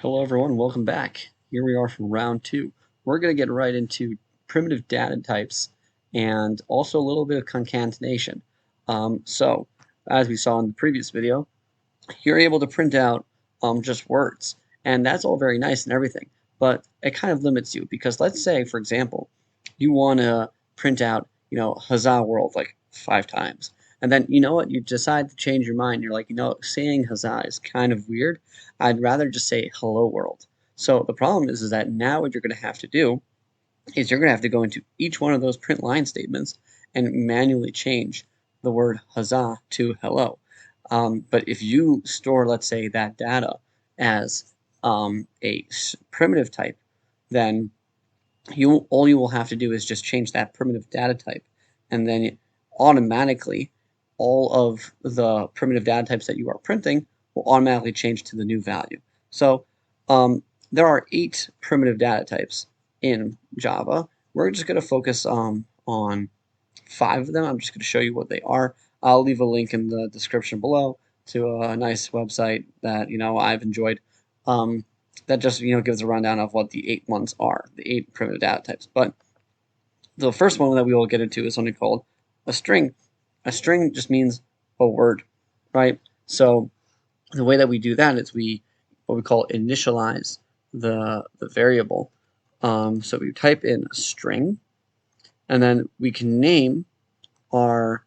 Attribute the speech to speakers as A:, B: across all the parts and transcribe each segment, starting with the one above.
A: Hello everyone, welcome back. Here we are from round 2. We're going to get right into primitive data types and also a little bit of concatenation. So, as we saw in the previous video, you're able to print out just words, and that's all very nice and everything, but it kind of limits you because let's say, for example, you want to print out, Huzzah World like 5 times. And then, you know what, you decide to change your mind. You're like, saying huzzah is kind of weird. I'd rather just say hello world. So the problem is that now what you're going to have to do is you're going to have to go into each one of those print line statements and manually change the word huzzah to hello. But if you store, let's say, that data as a primitive type, then all you will have to do is just change that primitive data type, and then automatically all of the primitive data types that you are printing will automatically change to the new value. So there are 8 primitive data types in Java. We're just going to focus on 5 of them. I'm just going to show you what they are. I'll leave a link in the description below to a nice website that I've enjoyed. That just gives a rundown of what the 8 ones are, the 8 primitive data types. But the first one that we will get into is something called a string. A string just means a word, right? So the way that we do that is what we call initialize the variable. So we type in a string, and then we can name our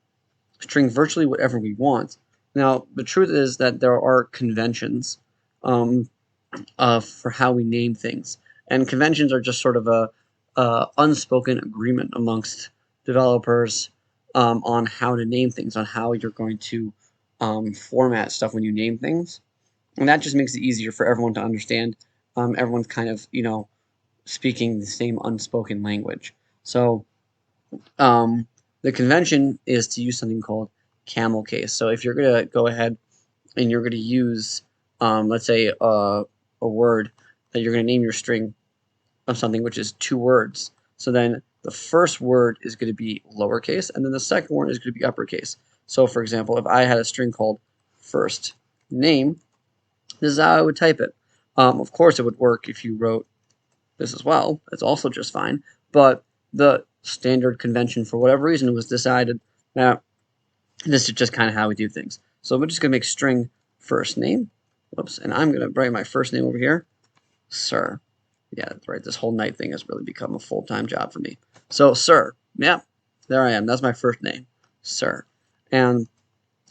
A: string virtually whatever we want. Now, the truth is that there are conventions for how we name things, and conventions are just sort of a unspoken agreement amongst developers on how to name things, on how you're going to format stuff when you name things, and that just makes it easier for everyone to understand. Everyone's kind of speaking the same unspoken language. So the convention is to use something called camel case. So if you're going to go ahead and you're going to use, let's say, a word that you're going to name your string of something which is 2 words. So then the first word is going to be lowercase, and then the second word is going to be uppercase. So for example, if I had a string called first name, this is how I would type it. Of course, it would work if you wrote this as well. It's also just fine. But the standard convention, for whatever reason, it was decided that this is just kind of how we do things. So we're just going to make string first name. Whoops. And I'm going to write my first name over here, Sir. Yeah, that's right. This whole night thing has really become a full-time job for me. So, Sir. Yeah, there I am. That's my first name, Sir. And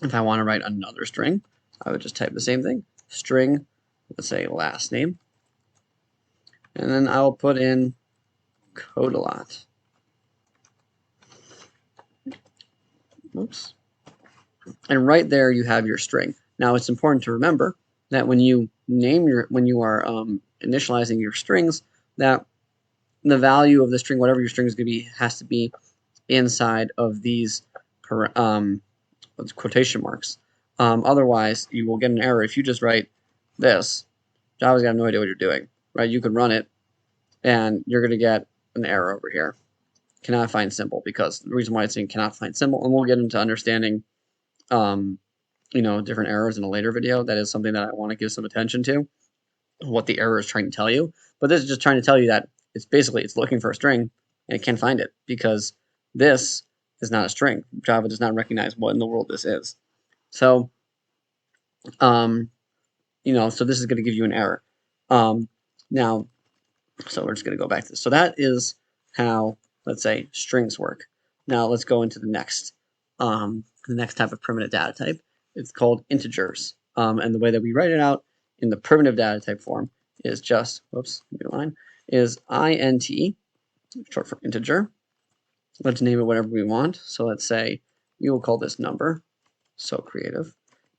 A: if I want to write another string, I would just type the same thing, string, let's say last name. And then I'll put in Codelot. Oops. And right there you have your string. Now it's important to remember that when you are initializing your strings, that the value of the string, whatever your string is going to be, has to be inside of these quotation marks. Otherwise, you will get an error if you just write this. Java's got no idea what you're doing, right? You could run it, and you're going to get an error over here. Cannot find symbol, because the reason why it's saying cannot find symbol, and we'll get into understanding different errors in a later video. That is something that I want to give some attention to, what the error is trying to tell you. But this is just trying to tell you that it's looking for a string and it can't find it because this is not a string. Java does not recognize what in the world this is. So, so this is going to give you an error. Now, so we're just going to go back to this. So that is how, let's say, strings work. Now let's go into the next type of primitive data type. It's called integers. And the way that we write it out in the primitive data type form is just, is int, short for integer. Let's name it whatever we want. So let's say we will call this number. So creative.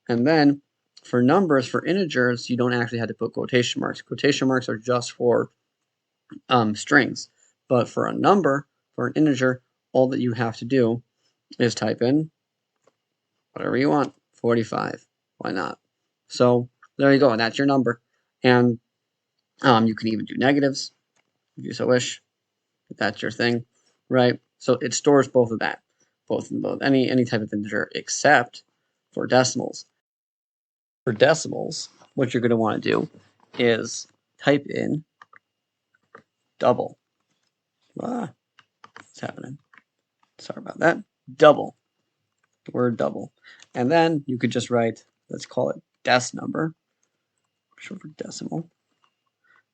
A: And then for numbers, for integers, you don't actually have to put quotation marks. Quotation marks are just for strings. But for a number, for an integer, all that you have to do is type in whatever you want, 45. Why not? So there you go, and that's your number. And you can even do negatives if you so wish. If that's your thing, right? So it stores both of that, both any type of integer except for decimals. For decimals, what you're going to want to do is type in double. What's happening? Sorry about that. Double. The word double. And then you could just write, let's call it des number, short for decimal.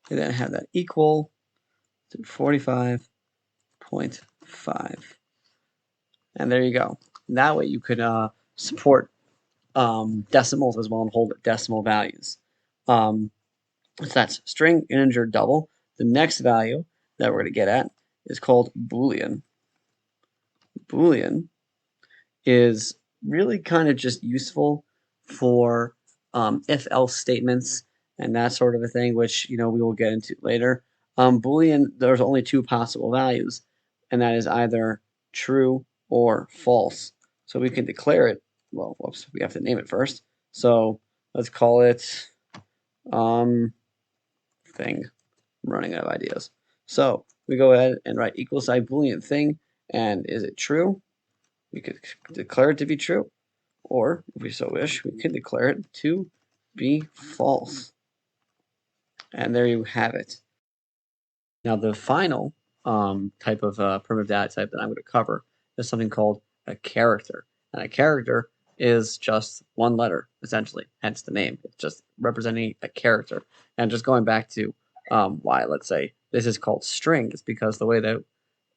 A: And then have that equal to 45.5. And there you go. And that way you could support decimals as well and hold decimal values. So that's string, integer, double. The next value that we're going to get at is called Boolean. Boolean is really kind of just useful for if-else statements and that sort of a thing, which we will get into later. Boolean, there's only two possible values, and that is either true or false. So we can declare it. Well, whoops, we have to name it first. So let's call it thing. I'm running out of ideas. So we go ahead and write equal sign Boolean thing, and is it true? We could declare it to be true, or if we so wish, we can declare it to be false. And there you have it. Now the final type of primitive data type that I'm going to cover is something called a character. And a character is just one letter, essentially, hence the name. It's just representing a character. And just going back to why, let's say, this is called string, is because the way that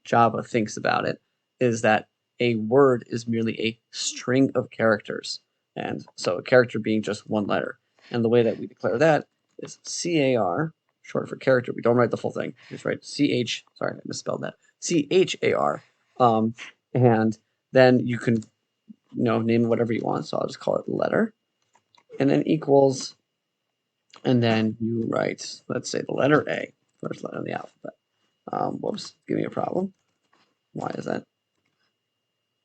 A: Java thinks about it is that a word is merely a string of characters. And so a character being just one letter. And the way that we declare that is CAR, short for character. We don't write the full thing. We just write CH, sorry, I misspelled that. CHAR. And then you can name it whatever you want. So I'll just call it letter. And then equals, and then you write, let's say the letter A, first letter of the alphabet. Whoops, give me a problem. Why is that?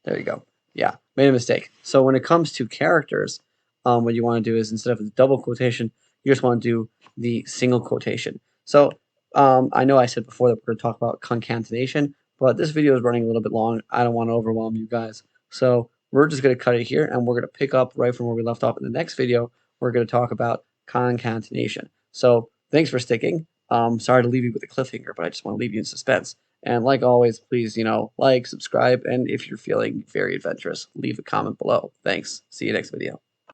A: There you go. Yeah, made a mistake. So when it comes to characters, what you want to do is instead of the double quotation, you just want to do the single quotation. So I know I said before that we're going to talk about concatenation, but this video is running a little bit long. I don't want to overwhelm you guys. So we're just going to cut it here, and we're going to pick up right from where we left off in the next video. We're going to talk about concatenation. So thanks for sticking. Sorry to leave you with a cliffhanger, but I just want to leave you in suspense. And like always, please, like, subscribe, and if you're feeling very adventurous, leave a comment below. Thanks. See you next video.